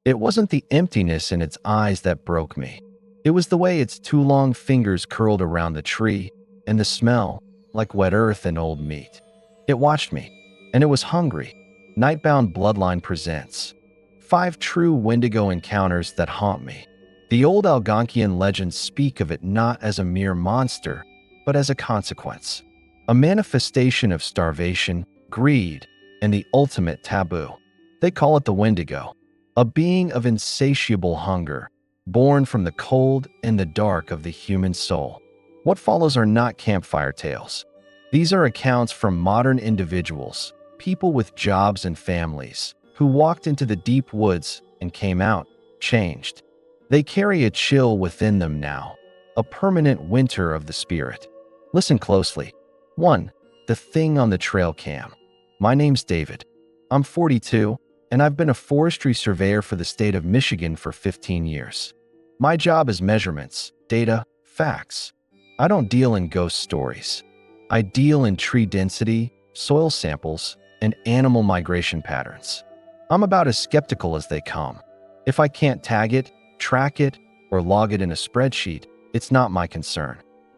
It wasn't the emptiness in its eyes that broke me. It was the way its two long fingers curled around the tree, and the smell, like wet earth and old meat. It watched me, and it was hungry. Nightbound Bloodline presents 5 true Wendigo encounters that haunt me. The old Algonquian legends speak of it not as a mere monster, but as a consequence, a manifestation of starvation, greed, and the ultimate taboo. They call it the Windigo, a being of insatiable hunger, born from the cold and the dark of the human soul. What follows are not campfire tales. These are accounts from modern individuals, people with jobs and families, who walked into the deep woods and came out changed. They carry a chill within them now, a permanent winter of the spirit. Listen closely. 1. The thing on the trail cam. My name's David. I'm 42, and I've been a forestry surveyor for the state of Michigan for 15 years. My job is measurements, data, facts. I don't deal in ghost stories. I deal in tree density, soil samples, and animal migration patterns. I'm about as skeptical as they come. If I can't tag it, track it, or log it in a spreadsheet, it's not my concern.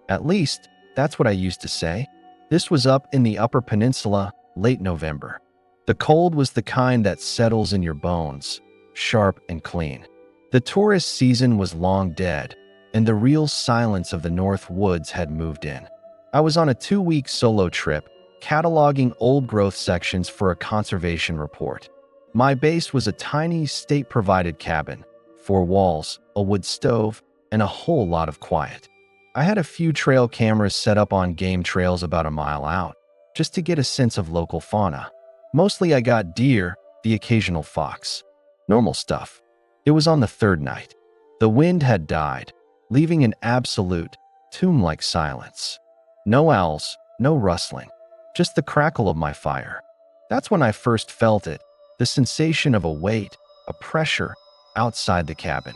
At least, that's what I used to say. This was up in the Upper Peninsula, late November. The cold was the kind that settles in your bones, sharp and clean. The tourist season was long dead, and the real silence of the North Woods had moved in. I was on a 2-week solo trip, cataloging old-growth sections for a conservation report. My base was a tiny state-provided cabin, 4 walls, a wood stove, and a whole lot of quiet. I had a few trail cameras set up on game trails about a mile out, just to get a sense of local fauna. Mostly I got deer, the occasional fox. Normal stuff. It was on the 3rd night. The wind had died, leaving an absolute, tomb-like silence. No owls, no rustling, just the crackle of my fire. That's when I first felt it, the sensation of a weight, a pressure, outside the cabin.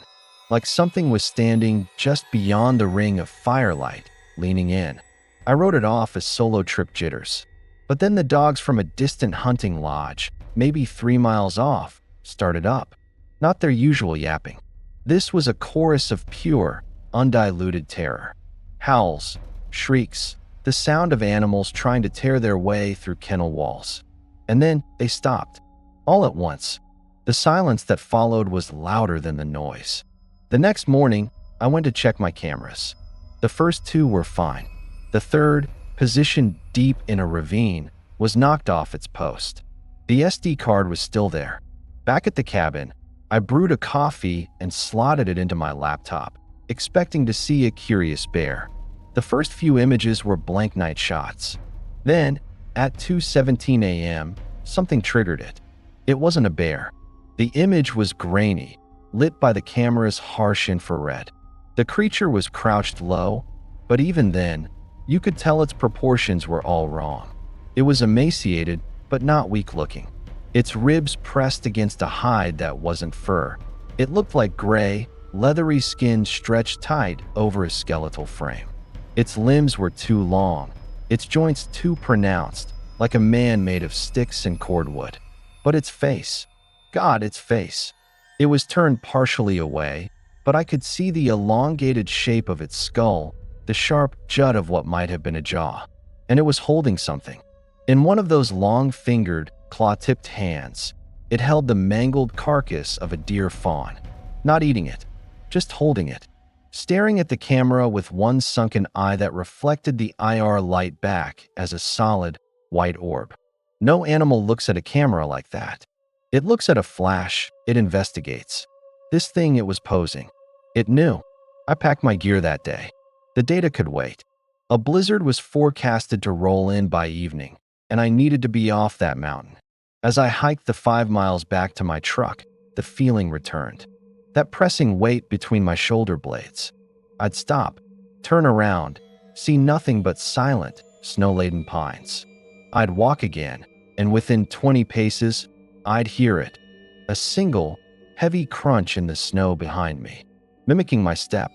Like something was standing just beyond the ring of firelight, leaning in. I wrote it off as solo trip jitters. But then the dogs from a distant hunting lodge, maybe 3 miles off, started up. Not their usual yapping. This was a chorus of pure, undiluted terror. Howls, shrieks, the sound of animals trying to tear their way through kennel walls. And then they stopped. All at once. The silence that followed was louder than the noise. The next morning, I went to check my cameras. The first 2 were fine. The third, positioned deep in a ravine, was knocked off its post. The SD card was still there. Back at the cabin, I brewed a coffee and slotted it into my laptop, expecting to see a curious bear. The first few images were blank night shots. Then, at 2:17 a.m., something triggered it. It wasn't a bear. The image was grainy, lit by the camera's harsh infrared. The creature was crouched low, but even then, you could tell its proportions were all wrong. It was emaciated, but not weak-looking. Its ribs pressed against a hide that wasn't fur. It looked like gray, leathery skin stretched tight over a skeletal frame. Its limbs were too long, its joints too pronounced, like a man made of sticks and cordwood. But its face, God, its face. It was turned partially away, but I could see the elongated shape of its skull, the sharp jut of what might have been a jaw. And it was holding something. In one of those long-fingered, claw-tipped hands, it held the mangled carcass of a deer fawn. Not eating it, just holding it. Staring at the camera with one sunken eye that reflected the IR light back as a solid, white orb. No animal looks at a camera like that. It looks at a flash, it investigates. This thing it was posing. It knew. I packed my gear that day. The data could wait. A blizzard was forecasted to roll in by evening, and I needed to be off that mountain. As I hiked the 5 miles back to my truck, the feeling returned. That pressing weight between my shoulder blades. I'd stop, turn around, see nothing but silent, snow-laden pines. I'd walk again, and within 20 paces, I'd hear it. A single, heavy crunch in the snow behind me. Mimicking my step,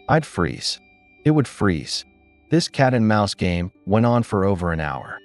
I'd freeze. It would freeze. This cat and mouse game went on for over an hour.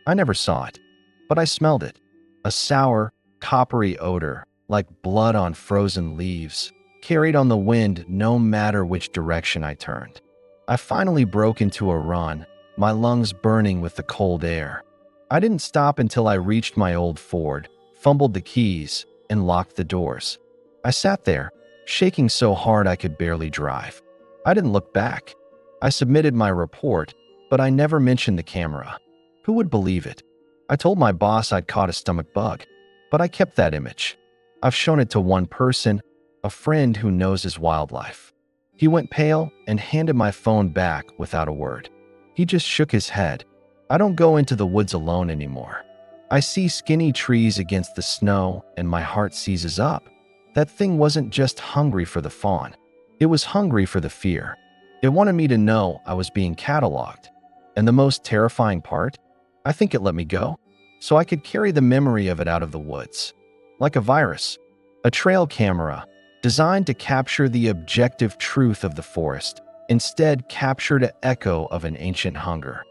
I never saw it, but I smelled it. A sour, coppery odor, like blood on frozen leaves, carried on the wind no matter which direction I turned. I finally broke into a run, my lungs burning with the cold air. I didn't stop until I reached my old Ford, fumbled the keys, and locked the doors. I sat there, shaking so hard I could barely drive. I didn't look back. I submitted my report, but I never mentioned the camera. Who would believe it? I told my boss I'd caught a stomach bug, but I kept that image. I've shown it to one person, a friend who knows his wildlife. He went pale and handed my phone back without a word. He just shook his head. I don't go into the woods alone anymore. I see skinny trees against the snow and my heart seizes up. That thing wasn't just hungry for the fawn. It was hungry for the fear. It wanted me to know I was being cataloged. And the most terrifying part? I think it let me go, so I could carry the memory of it out of the woods. Like a virus, a trail camera, designed to capture the objective truth of the forest, instead captured an echo of an ancient hunger.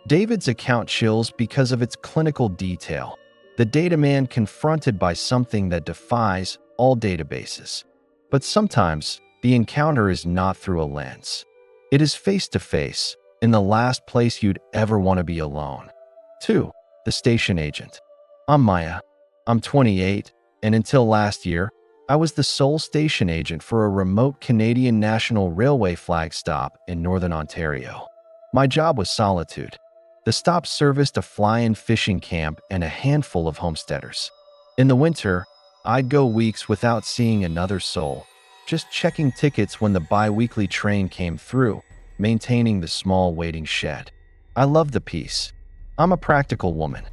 David's account chills because of its clinical detail. The data man confronted by something that defies all databases. But sometimes, the encounter is not through a lens. It is face-to-face, in the last place you'd ever want to be alone. 2. The station agent. I'm Maya. I'm 28, and until last year, I was the sole station agent for a remote Canadian National Railway flag stop in Northern Ontario. My job was solitude. The stop serviced a fly-in fishing camp and a handful of homesteaders. In the winter, I'd go weeks without seeing another soul, just checking tickets when the bi-weekly train came through, maintaining the small waiting shed. I loved the peace. I'm a practical woman.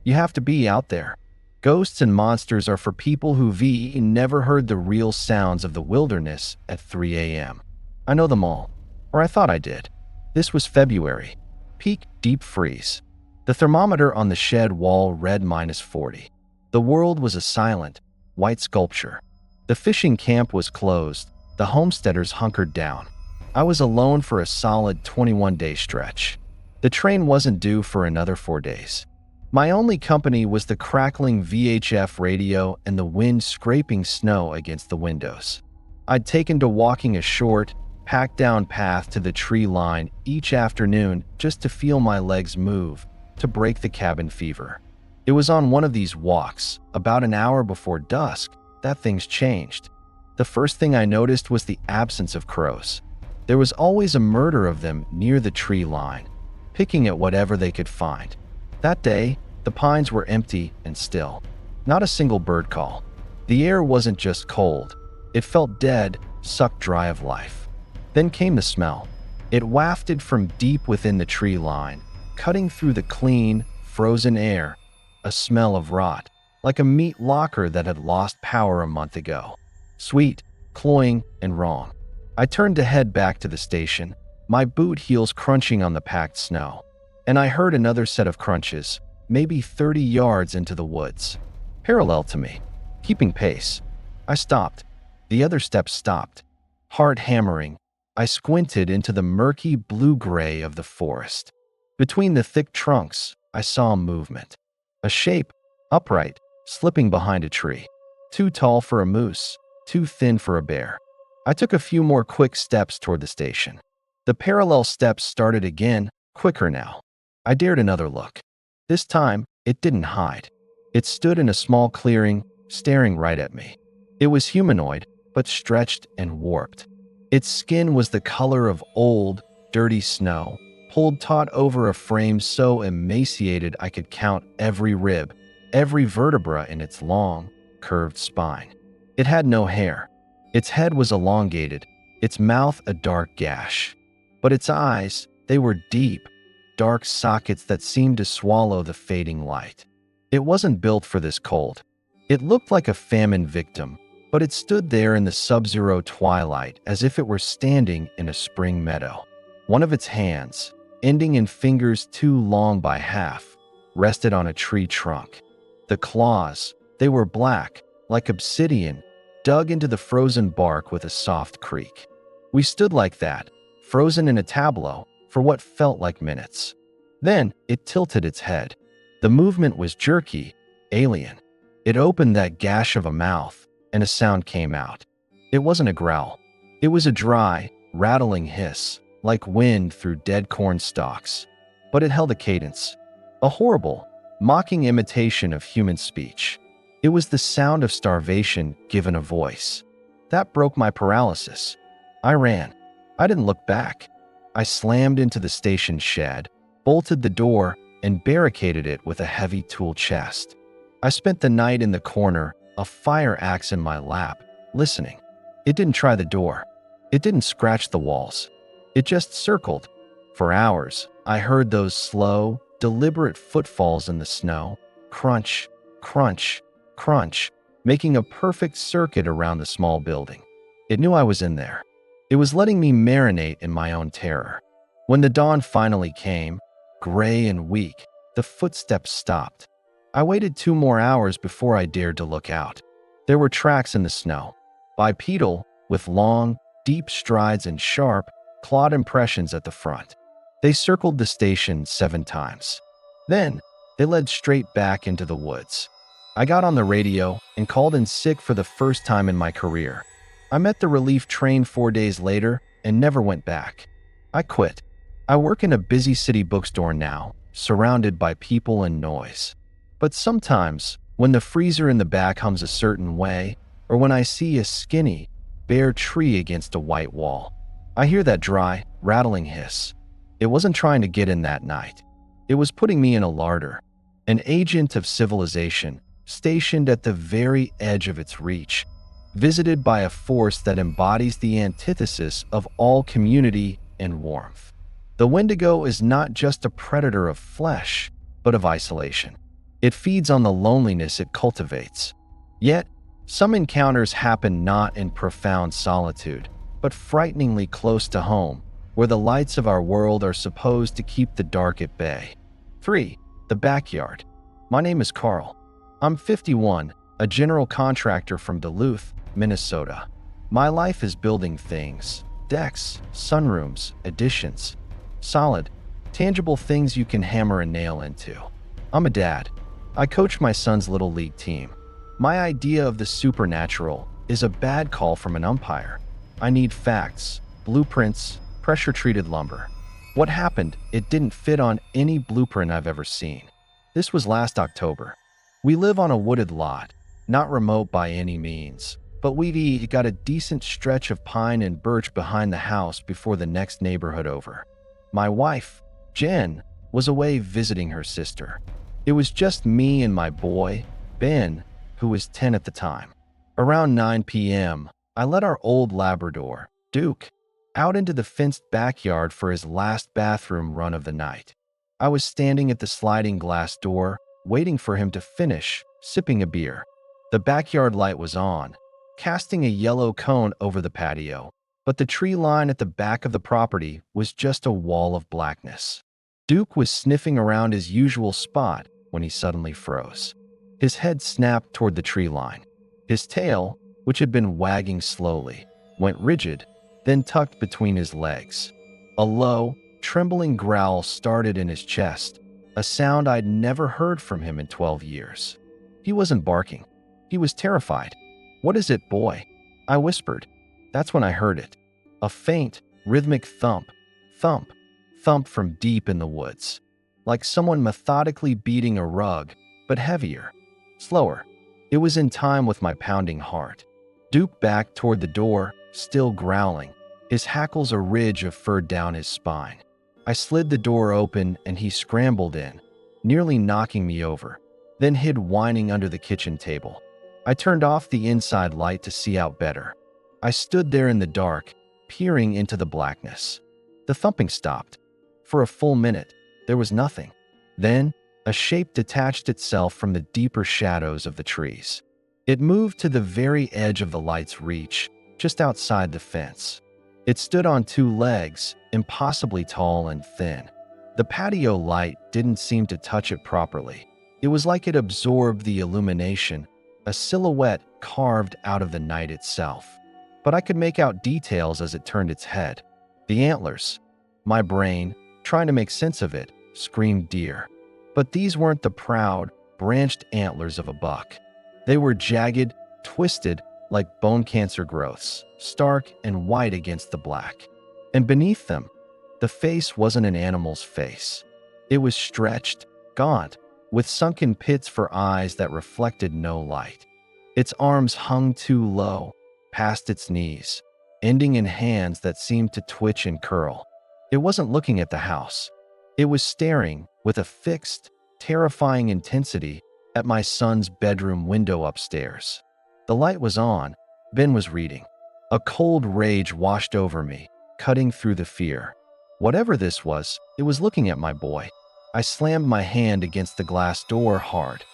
You have to be out there. Ghosts and monsters are for people who've never heard the real sounds of the wilderness at 3 a.m. I know them all, or I thought I did. This was February. Peak deep freeze. The thermometer on the shed wall read -40. The world was a silent, white sculpture. The fishing camp was closed. The homesteaders hunkered down. I was alone for a solid 21-day stretch. The train wasn't due for another 4 days. My only company was the crackling VHF radio and the wind scraping snow against the windows. I'd taken to walking a short, packed-down path to the tree line each afternoon just to feel my legs move, to break the cabin fever. It was on one of these walks, about an hour before dusk, that things changed. The first thing I noticed was the absence of crows. There was always a murder of them near the tree line, picking at whatever they could find. That day, the pines were empty and still. Not a single bird call. The air wasn't just cold. It felt dead, sucked dry of life. Then came the smell. It wafted from deep within the tree line, cutting through the clean, frozen air. A smell of rot, like a meat locker that had lost power a month ago. Sweet, cloying, and wrong. I turned to head back to the station, my boot heels crunching on the packed snow. And I heard another set of crunches, maybe 30 yards into the woods. Parallel to me, keeping pace. I stopped. The other steps stopped. Heart hammering, I squinted into the murky blue-gray of the forest. Between the thick trunks, I saw movement. A shape, upright, slipping behind a tree. Too tall for a moose, too thin for a bear. I took a few more quick steps toward the station. The parallel steps started again, quicker now. I dared another look. This time, it didn't hide. It stood in a small clearing, staring right at me. It was humanoid, but stretched and warped. Its skin was the color of old, dirty snow, pulled taut over a frame so emaciated I could count every rib, every vertebra in its long, curved spine. It had no hair. Its head was elongated, its mouth a dark gash. But its eyes, they were deep, dark sockets that seemed to swallow the fading light. It wasn't built for this cold. It looked like a famine victim, but it stood there in the sub-zero twilight as if it were standing in a spring meadow. One of its hands, ending in fingers too long by half, rested on a tree trunk. The claws, they were black, like obsidian, dug into the frozen bark with a soft creak. We stood like that, frozen in a tableau, for what felt like minutes. Then it tilted its head. The movement was jerky, alien. It opened that gash of a mouth, and a sound came out. It wasn't a growl. It was a dry, rattling hiss, like wind through dead corn stalks. But it held a cadence, a horrible, mocking imitation of human speech. It was the sound of starvation given a voice. That broke my paralysis. I ran. I didn't look back. I slammed into the station shed, bolted the door, and barricaded it with a heavy tool chest. I spent the night in the corner, a fire axe in my lap, listening. It didn't try the door. It didn't scratch the walls. It just circled. For hours, I heard those slow, deliberate footfalls in the snow, crunch, crunch, crunch, making a perfect circuit around the small building. It knew I was in there. It was letting me marinate in my own terror. When the dawn finally came, gray and weak, the footsteps stopped. I waited 2 more hours before I dared to look out. There were tracks in the snow, bipedal, with long, deep strides and sharp, clawed impressions at the front. They circled the station 7 times. Then, they led straight back into the woods. I got on the radio and called in sick for the first time in my career. I met the relief train 4 days later and never went back. I quit. I work in a busy city bookstore now, surrounded by people and noise. But sometimes, when the freezer in the back hums a certain way, or when I see a skinny, bare tree against a white wall, I hear that dry, rattling hiss. It wasn't trying to get in that night. It was putting me in a larder, an agent of civilization, stationed at the very edge of its reach, visited by a force that embodies the antithesis of all community and warmth. The Wendigo is not just a predator of flesh, but of isolation. It feeds on the loneliness it cultivates. Yet, some encounters happen not in profound solitude, but frighteningly close to home, where the lights of our world are supposed to keep the dark at bay. 3. The backyard. My name is Carl. I'm 51, a general contractor from Duluth, Minnesota. My life is building things: decks, sunrooms, additions. Solid, tangible things you can hammer a nail into. I'm a dad. I coach my son's little league team. My idea of the supernatural is a bad call from an umpire. I need facts, blueprints, pressure-treated lumber. What happened? It didn't fit on any blueprint I've ever seen. This was last October. We live on a wooded lot, not remote by any means, but we've got a decent stretch of pine and birch behind the house before the next neighborhood over. My wife, Jen, was away visiting her sister. It was just me and my boy, Ben, who was 10 at the time. Around 9 p.m., I let our old Labrador, Duke, out into the fenced backyard for his last bathroom run of the night. I was standing at the sliding glass door, waiting for him to finish, sipping a beer. The backyard light was on, casting a yellow cone over the patio, but the tree line at the back of the property was just a wall of blackness. Duke was sniffing around his usual spot when he suddenly froze. His head snapped toward the tree line. His tail, which had been wagging slowly, went rigid, then tucked between his legs. A low, trembling growl started in his chest, a sound I'd never heard from him in 12 years. He wasn't barking. He was terrified. "What is it, boy?" I whispered. That's when I heard it. A faint, rhythmic thump, thump, thump from deep in the woods. Like someone methodically beating a rug, but heavier, slower. It was in time with my pounding heart. Duke backed toward the door, still growling, his hackles a ridge of fur down his spine. I slid the door open and he scrambled in, nearly knocking me over, then hid whining under the kitchen table. I turned off the inside light to see out better. I stood there in the dark, peering into the blackness. The thumping stopped. For a full minute, there was nothing. Then, a shape detached itself from the deeper shadows of the trees. It moved to the very edge of the light's reach, just outside the fence. It stood on 2 legs, impossibly tall and thin. The patio light didn't seem to touch it properly. It was like it absorbed the illumination, a silhouette carved out of the night itself. But I could make out details as it turned its head. The antlers. My brain, trying to make sense of it, screamed deer. But these weren't the proud, branched antlers of a buck. They were jagged, twisted, like bone cancer growths, stark and white against the black. And beneath them, the face wasn't an animal's face. It was stretched, gaunt, with sunken pits for eyes that reflected no light. Its arms hung too low, past its knees, ending in hands that seemed to twitch and curl. It wasn't looking at the house. It was staring, with a fixed, terrifying intensity, at my son's bedroom window upstairs. The light was on. Ben was reading. A cold rage washed over me, cutting through the fear. Whatever this was, it was looking at my boy. I slammed my hand against the glass door hard.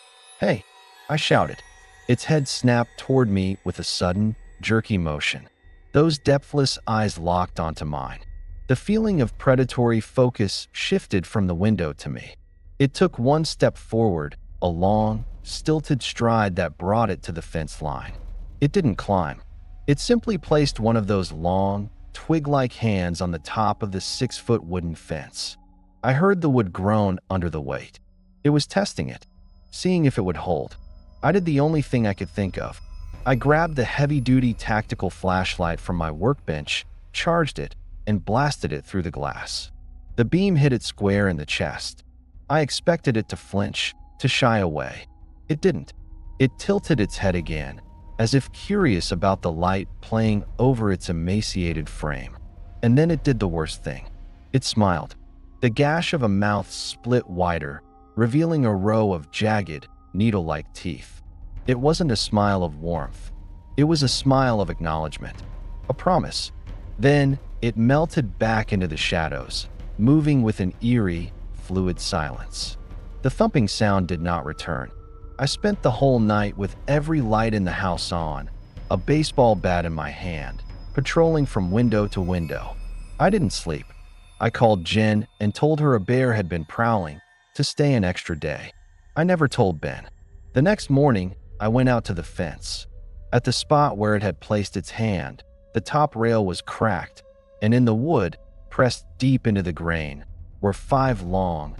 "Hey!" I shouted. Its head snapped toward me with a sudden, jerky motion. Those depthless eyes locked onto mine. The feeling of predatory focus shifted from the window to me. It took one step forward, a long, stilted stride that brought it to the fence line. It didn't climb. It simply placed one of those long, twig-like hands on the top of the 6-foot wooden fence. I heard the wood groan under the weight. It was testing it, seeing if it would hold. I did the only thing I could think of. I grabbed the heavy-duty tactical flashlight from my workbench, charged it, and blasted it through the glass. The beam hit it square in the chest. I expected it to flinch, to shy away. It didn't. It tilted its head again, as if curious about the light playing over its emaciated frame. And then it did the worst thing. It smiled. The gash of a mouth split wider, revealing a row of jagged, needle-like teeth. It wasn't a smile of warmth. It was a smile of acknowledgement, a promise. Then it melted back into the shadows, moving with an eerie, fluid silence. The thumping sound did not return. I spent the whole night with every light in the house on, a baseball bat in my hand, patrolling from window to window. I didn't sleep. I called Jen and told her a bear had been prowling, to stay an extra day. I never told Ben. The next morning, I went out to the fence. At the spot where it had placed its hand, the top rail was cracked, and in the wood, pressed deep into the grain, were 5 long,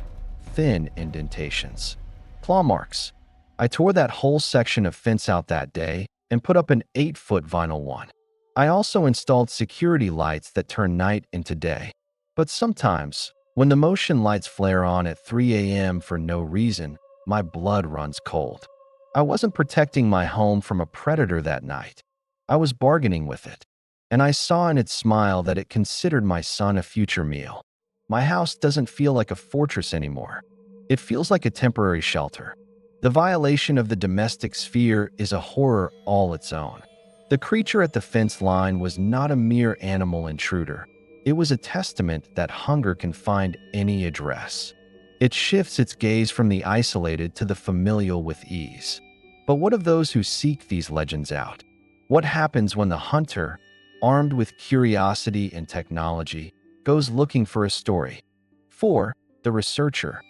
thin indentations. Claw marks. I tore that whole section of fence out that day and put up an 8-foot vinyl one. I also installed security lights that turn night into day. But sometimes, when the motion lights flare on at 3 a.m. for no reason, my blood runs cold. I wasn't protecting my home from a predator that night. I was bargaining with it. And I saw in its smile that it considered my son a future meal. My house doesn't feel like a fortress anymore. It feels like a temporary shelter. The violation of the domestic sphere is a horror all its own. The creature at the fence line was not a mere animal intruder. It was a testament that hunger can find any address. It shifts its gaze from the isolated to the familial with ease. But what of those who seek these legends out? What happens when the hunter, armed with curiosity and technology, goes looking for a story? For the researcher,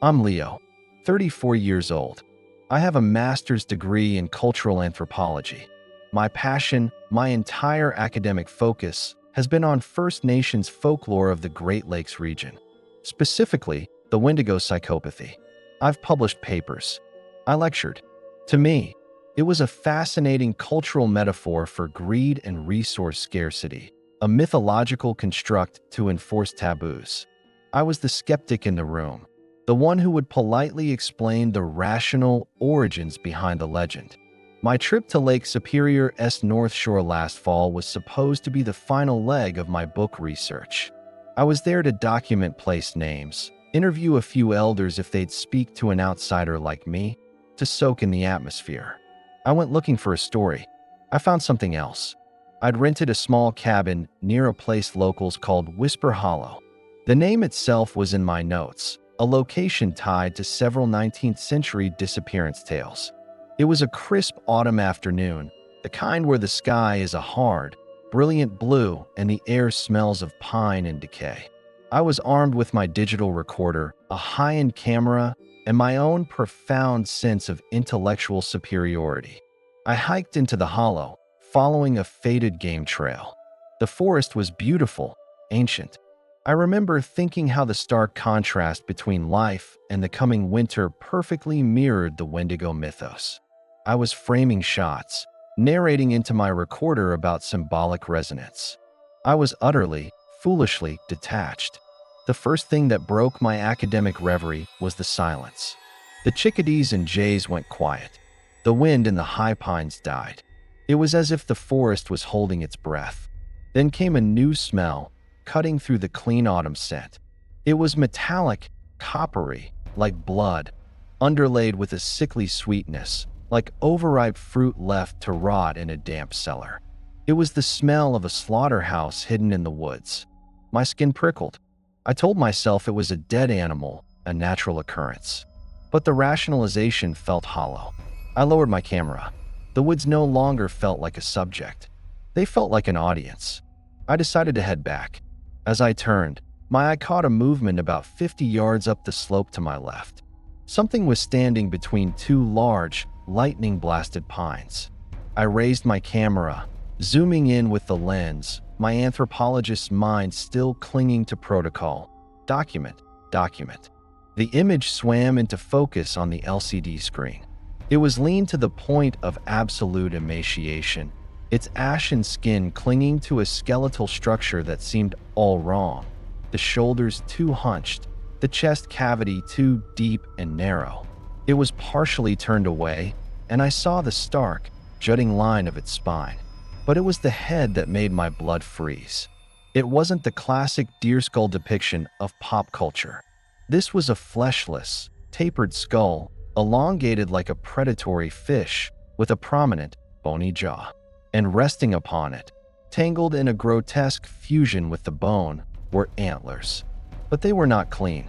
I'm Leo, 34 years old. I have a master's degree in cultural anthropology. My passion, my entire academic focus, has been on First Nations folklore of the Great Lakes region, specifically the Wendigo psychopathy. I've published papers. I lectured. To me, it was a fascinating cultural metaphor for greed and resource scarcity, a mythological construct to enforce taboos. I was the skeptic in the room, the one who would politely explain the rational origins behind the legend. My trip to Lake Superior's North Shore last fall was supposed to be the final leg of my book research. I was there to document place names, interview a few elders if they'd speak to an outsider like me, to soak in the atmosphere. I went looking for a story. I found something else. I'd rented a small cabin near a place locals called Whisper Hollow. The name itself was in my notes, a location tied to several 19th century disappearance tales. It was a crisp autumn afternoon, the kind where the sky is a hard, brilliant blue and the air smells of pine and decay. I was armed with my digital recorder, a high-end camera, and my own profound sense of intellectual superiority. I hiked into the hollow, following a faded game trail. The forest was beautiful, ancient. I remember thinking how the stark contrast between life and the coming winter perfectly mirrored the Wendigo mythos. I was framing shots, narrating into my recorder about symbolic resonance. I was utterly, foolishly detached. The first thing that broke my academic reverie was the silence. The chickadees and jays went quiet. The wind in the high pines died. It was as if the forest was holding its breath. Then came a new smell, cutting through the clean autumn scent. It was metallic, coppery, like blood, underlaid with a sickly sweetness, like overripe fruit left to rot in a damp cellar. It was the smell of a slaughterhouse hidden in the woods. My skin prickled. I told myself it was a dead animal, a natural occurrence. But the rationalization felt hollow. I lowered my camera. The woods no longer felt like a subject. They felt like an audience. I decided to head back. As I turned, my eye caught a movement about 50 yards up the slope to my left. Something was standing between two large, lightning-blasted pines. I raised my camera, zooming in with the lens, my anthropologist's mind still clinging to protocol. Document, document. The image swam into focus on the LCD screen. It was lean to the point of absolute emaciation, its ashen skin clinging to a skeletal structure that seemed all wrong. The shoulders too hunched, the chest cavity too deep and narrow. It was partially turned away, and I saw the stark, jutting line of its spine. But it was the head that made my blood freeze. It wasn't the classic deer skull depiction of pop culture. This was a fleshless, tapered skull, elongated like a predatory fish, with a prominent, bony jaw. And resting upon it, tangled in a grotesque fusion with the bone, were antlers. But they were not clean.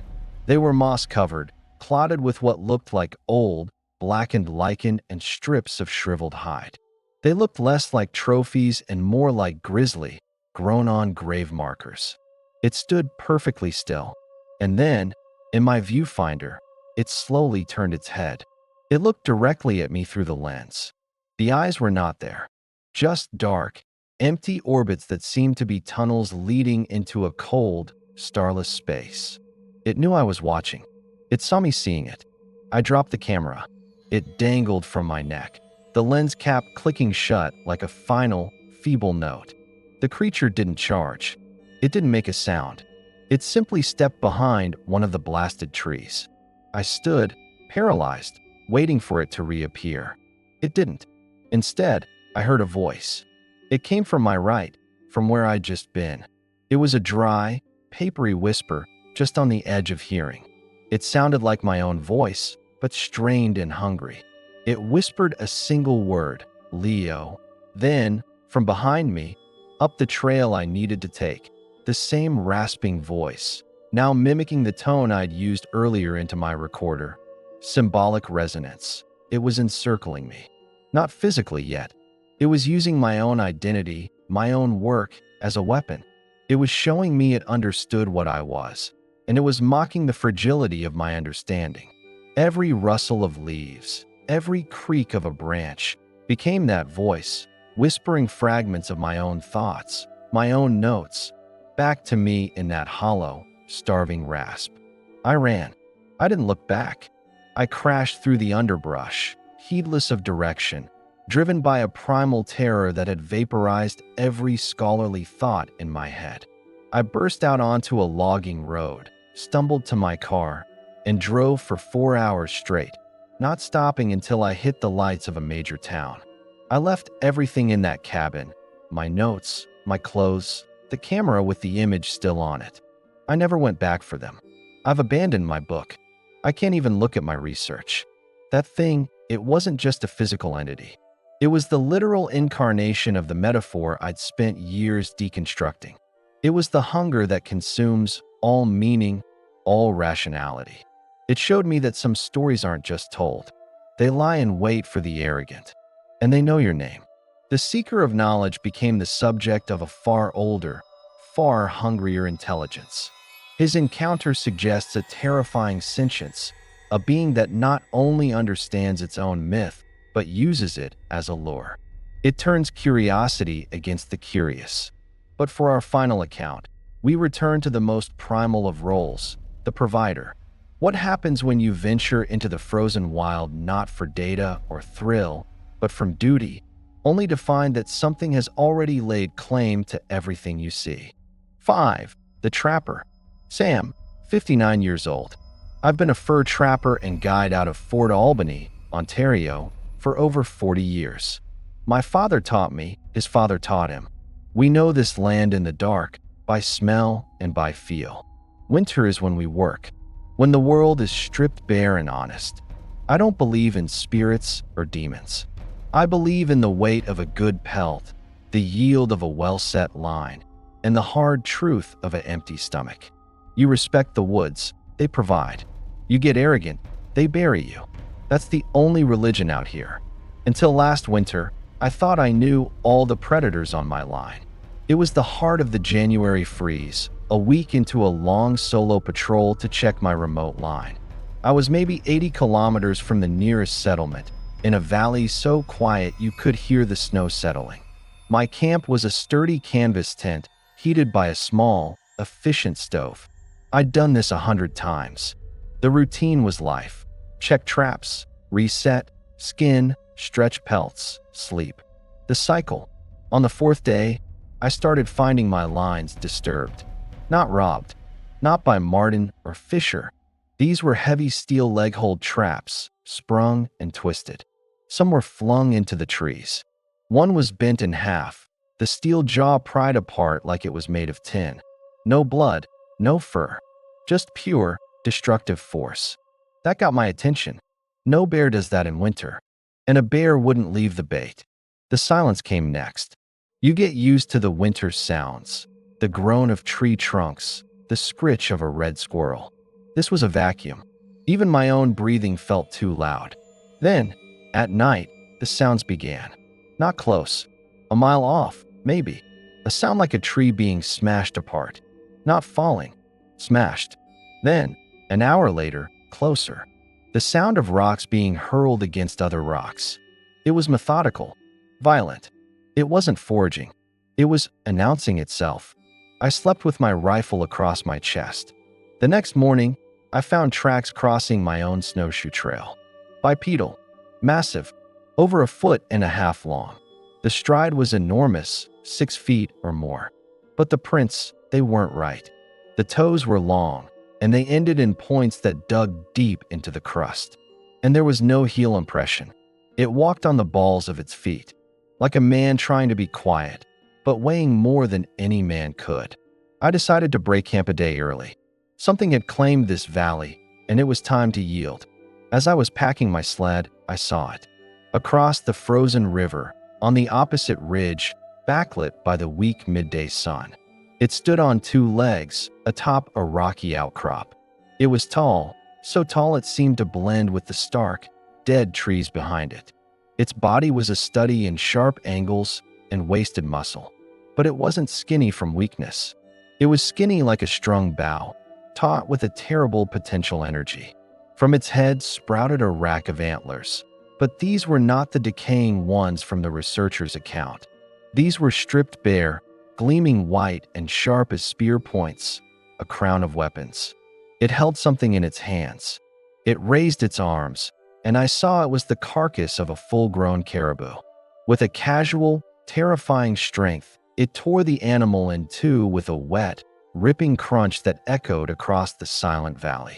They were moss-covered, clotted with what looked like old, blackened lichen and strips of shriveled hide. They looked less like trophies and more like grisly, grown-on grave markers. It stood perfectly still, and then, in my viewfinder, it slowly turned its head. It looked directly at me through the lens. The eyes were not there, just dark, empty orbits that seemed to be tunnels leading into a cold, starless space. It knew I was watching. It saw me seeing it. I dropped the camera. It dangled from my neck, the lens cap clicking shut like a final, feeble note. The creature didn't charge. It didn't make a sound. It simply stepped behind one of the blasted trees. I stood, paralyzed, waiting for it to reappear. It didn't. Instead, I heard a voice. It came from my right, from where I'd just been. It was a dry, papery whisper just on the edge of hearing. It sounded like my own voice, but strained and hungry. It whispered a single word, Leo. Then, from behind me, up the trail I needed to take, the same rasping voice, now mimicking the tone I'd used earlier into my recorder. Symbolic resonance. It was encircling me. Not physically yet. It was using my own identity, my own work, as a weapon. It was showing me it understood what I was, and it was mocking the fragility of my understanding. Every rustle of leaves, every creak of a branch became that voice, whispering fragments of my own thoughts, my own notes, back to me in that hollow, starving rasp. I ran. I didn't look back. I crashed through the underbrush, heedless of direction, driven by a primal terror that had vaporized every scholarly thought in my head. I burst out onto a logging road, stumbled to my car, and drove for 4 hours straight, not stopping until I hit the lights of a major town. I left everything in that cabin, my notes, my clothes, the camera with the image still on it. I never went back for them. I've abandoned my book. I can't even look at my research. That thing, it wasn't just a physical entity. It was the literal incarnation of the metaphor I'd spent years deconstructing. It was the hunger that consumes all meaning, all rationality. It showed me that some stories aren't just told. They lie in wait for the arrogant. And they know your name. The seeker of knowledge became the subject of a far older, far hungrier intelligence. His encounter suggests a terrifying sentience, a being that not only understands its own myth, but uses it as a lure. It turns curiosity against the curious. But for our final account, we return to the most primal of roles, the provider. What happens when you venture into the frozen wild not for data or thrill, but from duty, only to find that something has already laid claim to everything you see. 5. The Trapper. Sam, 59 years old. I've been a fur trapper and guide out of Fort Albany, Ontario, for over 40 years. My father taught me, his father taught him. We know this land in the dark, by smell and by feel. Winter is when we work, when the world is stripped bare and honest. I don't believe in spirits or demons. I believe in the weight of a good pelt, the yield of a well-set line, and the hard truth of an empty stomach. You respect the woods, they provide. You get arrogant, they bury you. That's the only religion out here. Until last winter, I thought I knew all the predators on my line. It was the heart of the January freeze, a week into a long solo patrol to check my remote line. I was maybe 80 kilometers from the nearest settlement, in a valley so quiet you could hear the snow settling. My camp was a sturdy canvas tent, heated by a small, efficient stove. I'd done this 100 times. The routine was life. Check traps, reset, skin, stretch pelts, sleep. The cycle. On the 4th day, I started finding my lines disturbed. Not robbed. Not by Martin or Fisher. These were heavy steel leg-hold traps, sprung and twisted. Some were flung into the trees. One was bent in half, the steel jaw pried apart like it was made of tin. No blood, no fur. Just pure, destructive force. That got my attention. No bear does that in winter. And a bear wouldn't leave the bait. The silence came next. You get used to the winter sounds. The groan of tree trunks, the scritch of a red squirrel. This was a vacuum. Even my own breathing felt too loud. Then, at night, the sounds began. Not close. A mile off, maybe. A sound like a tree being smashed apart. Not falling. Smashed. Then, an hour later, closer. The sound of rocks being hurled against other rocks. It was methodical. Violent. It wasn't foraging. It was announcing itself. I slept with my rifle across my chest. The next morning, I found tracks crossing my own snowshoe trail. Bipedal. Massive. Over 1.5 feet long. The stride was enormous, 6 feet or more. But the prints, they weren't right. The toes were long, and they ended in points that dug deep into the crust. And there was no heel impression. It walked on the balls of its feet, like a man trying to be quiet, but weighing more than any man could. I decided to break camp a day early. Something had claimed this valley, and it was time to yield. As I was packing my sled, I saw it. Across the frozen river, on the opposite ridge, backlit by the weak midday sun. It stood on 2 legs, atop a rocky outcrop. It was tall, so tall it seemed to blend with the stark, dead trees behind it. Its body was a study in sharp angles and wasted muscle. But it wasn't skinny from weakness. It was skinny like a strung bow, taut with a terrible potential energy. From its head sprouted a rack of antlers. But these were not the decaying ones from the researcher's account. These were stripped bare, gleaming white and sharp as spear points, a crown of weapons. It held something in its hands. It raised its arms, and I saw it was the carcass of a full-grown caribou. With a casual, terrifying strength, it tore the animal in two with a wet, ripping crunch that echoed across the silent valley.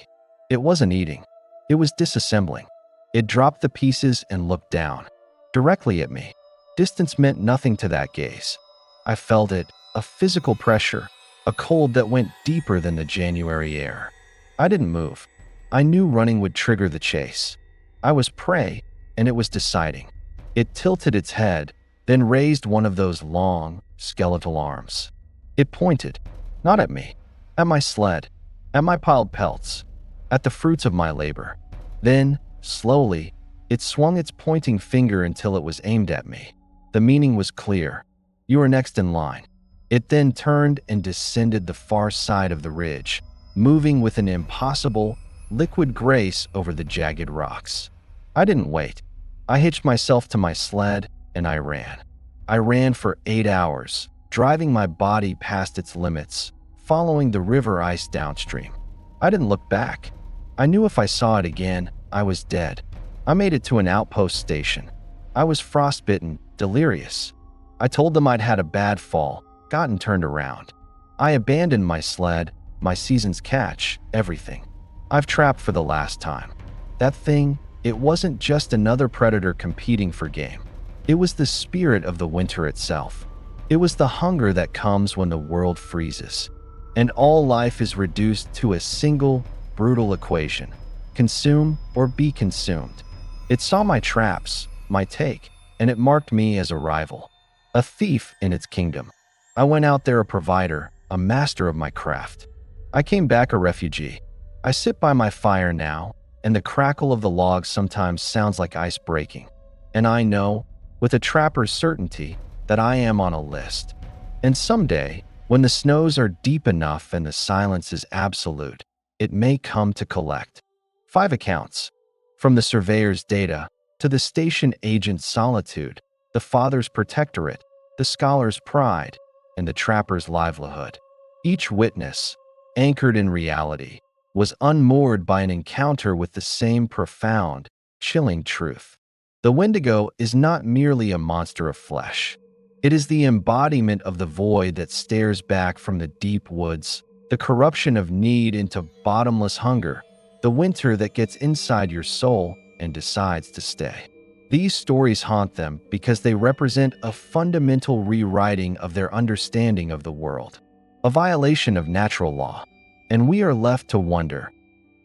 It wasn't eating. It was disassembling. It dropped the pieces and looked down, directly at me. Distance meant nothing to that gaze. I felt it, a physical pressure, a cold that went deeper than the January air. I didn't move. I knew running would trigger the chase. I was prey, and it was deciding. It tilted its head, then raised one of those long, skeletal arms. It pointed, not at me, at my sled, at my piled pelts, at the fruits of my labor. Then, slowly, it swung its pointing finger until it was aimed at me. The meaning was clear. You are next in line. It then turned and descended the far side of the ridge, moving with an impossible, liquid grace over the jagged rocks. I didn't wait. I hitched myself to my sled, and I ran. I ran for 8 hours, driving my body past its limits, following the river ice downstream. I didn't look back. I knew if I saw it again, I was dead. I made it to an outpost station. I was frostbitten, delirious. I told them I'd had a bad fall, gotten turned around. I abandoned my sled, my season's catch, everything. I've trapped for the last time. That thing, it wasn't just another predator competing for game. It was the spirit of the winter itself. It was the hunger that comes when the world freezes, and all life is reduced to a single, brutal equation: consume or be consumed. It saw my traps, my take, and it marked me as a rival, a thief in its kingdom. I went out there a provider, a master of my craft. I came back a refugee. I sit by my fire now, and the crackle of the logs sometimes sounds like ice breaking. And I know, with a trapper's certainty, that I am on a list. And someday, when the snows are deep enough and the silence is absolute, it may come to collect. 5 accounts. From the surveyor's data, to the station agent's solitude, the father's protectorate, the scholar's pride, and the trapper's livelihood. Each witness, anchored in reality, was unmoored by an encounter with the same profound, chilling truth. The Wendigo is not merely a monster of flesh. It is the embodiment of the void that stares back from the deep woods, the corruption of need into bottomless hunger, the winter that gets inside your soul and decides to stay. These stories haunt them because they represent a fundamental rewriting of their understanding of the world, a violation of natural law. And we are left to wonder,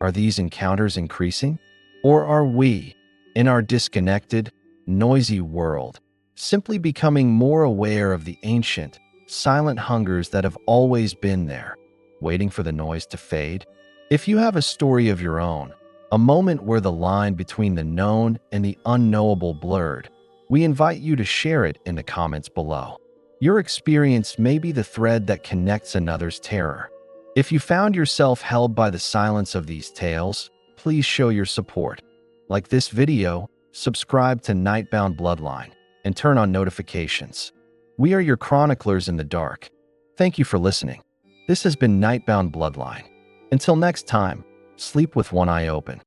are these encounters increasing? Or are we, in our disconnected, noisy world, simply becoming more aware of the ancient, silent hungers that have always been there, waiting for the noise to fade? If you have a story of your own, a moment where the line between the known and the unknowable blurred, we invite you to share it in the comments below. Your experience may be the thread that connects another's terror. If you found yourself held by the silence of these tales, please show your support. Like this video, subscribe to Nightbound Bloodline, and turn on notifications. We are your chroniclers in the dark. Thank you for listening. This has been Nightbound Bloodline. Until next time, sleep with one eye open.